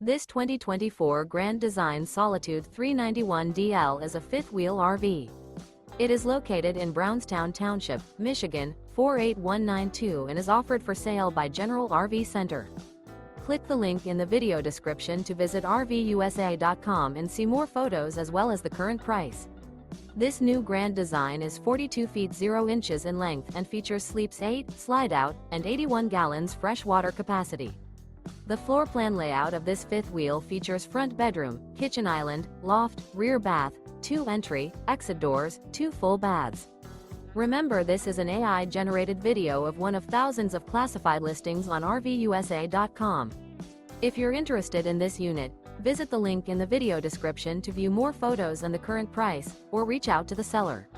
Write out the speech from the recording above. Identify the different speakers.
Speaker 1: This 2024 Grand Design Solitude 391DL is a fifth-wheel RV. It is located in Brownstown Township, Michigan, 48192 and is offered for sale by General RV Center. Click the link in the video description to visit RVUSA.com and see more photos as well as the current price. This new Grand Design is 42 feet 0 inches in length and features sleeps 8, Slideout, and 81 gallons fresh water capacity. The floor plan layout of this fifth wheel features front bedroom, kitchen island, loft, rear bath, 2 entry, exit doors, 2 full baths. Remember, this is an AI-generated video of one of thousands of classified listings on RVUSA.com. If you're interested in this unit, visit the link in the video description to view more photos and the current price, or reach out to the seller.